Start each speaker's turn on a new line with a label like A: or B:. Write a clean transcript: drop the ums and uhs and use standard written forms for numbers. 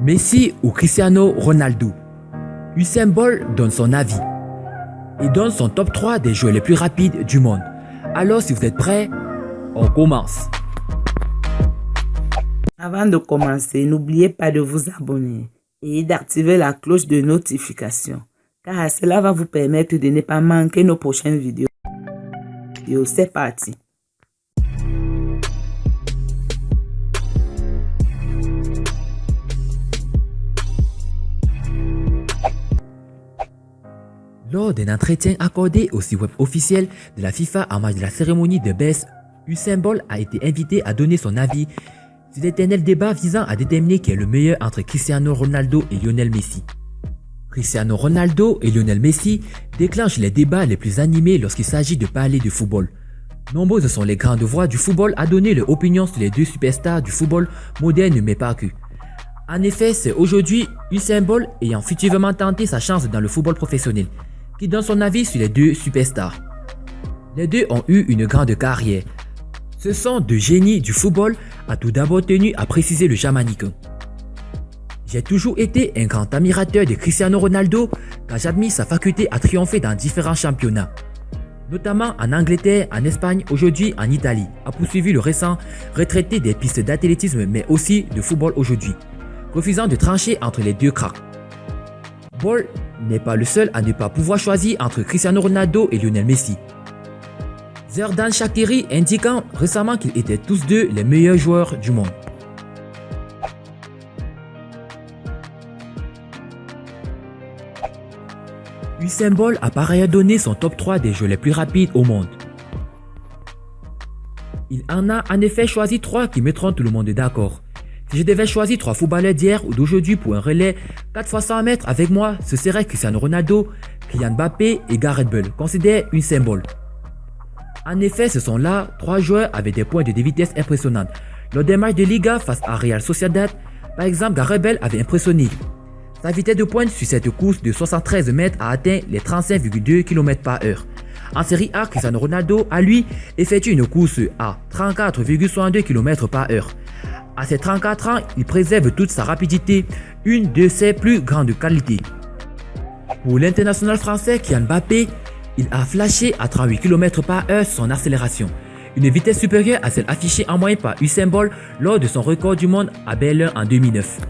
A: Messi ou Cristiano Ronaldo? Usain Bolt donne son avis et donne son top 3 des joueurs les plus rapides du monde. Alors si vous êtes prêts, on commence.
B: Avant de commencer, n'oubliez pas de vous abonner et d'activer la cloche de notification, car cela va vous permettre de ne pas manquer nos prochaines vidéos. C'est parti.
A: Lors d'un entretien accordé au site web officiel de la FIFA en marge de la cérémonie de baisse, Usain Bolt a été invité à donner son avis sur l'éternel débat visant à déterminer qui est le meilleur entre Cristiano Ronaldo et Lionel Messi. Cristiano Ronaldo et Lionel Messi déclenchent les débats les plus animés lorsqu'il s'agit de parler de football. Nombreuses sont les grandes voix du football à donner leur opinion sur les deux superstars du football moderne mais pas que. En effet, c'est aujourd'hui Usain Bolt ayant furtivement tenté sa chance dans le football professionnel qui donne son avis sur les deux superstars. Les deux ont eu une grande carrière. Ce sont deux génies du football, a tout d'abord tenu à préciser le Jamaïcain. J'ai toujours été un grand admirateur de Cristiano Ronaldo car j'admire sa faculté à triompher dans différents championnats, notamment en Angleterre, en Espagne, aujourd'hui en Italie, a poursuivi le récent retraité des pistes d'athlétisme mais aussi de football aujourd'hui, refusant de trancher entre les deux cracks. Bolt n'est pas le seul à ne pas pouvoir choisir entre Cristiano Ronaldo et Lionel Messi. Xherdan Shaqiri indiquant récemment qu'ils étaient tous deux les meilleurs joueurs du monde. Usain Bolt a par ailleurs donné son top 3 des joueurs les plus rapides au monde. Il en a en effet choisi 3 qui mettront tout le monde d'accord. Si je devais choisir 3 footballeurs d'hier ou d'aujourd'hui pour un relais 4 x 100 mètres avec moi, ce serait Cristiano Ronaldo, Kylian Mbappé et Gareth Bale, considère Usain Bolt. En effet, ce sont là 3 joueurs avec des points de vitesse impressionnantes. Lors des matchs de Liga face à Real Sociedad, par exemple, Gareth Bale avait impressionné. Sa vitesse de pointe sur cette course de 73 mètres a atteint les 35,2 km/h. En Série A, Cristiano Ronaldo a lui effectué une course à 34,62 km/h. À ses 34 ans, il préserve toute sa rapidité, une de ses plus grandes qualités. Pour l'international français Kylian Mbappé, il a flashé à 38 km/h son accélération, une vitesse supérieure à celle affichée en moyenne par Usain Bolt lors de son record du monde à Berlin en 2009.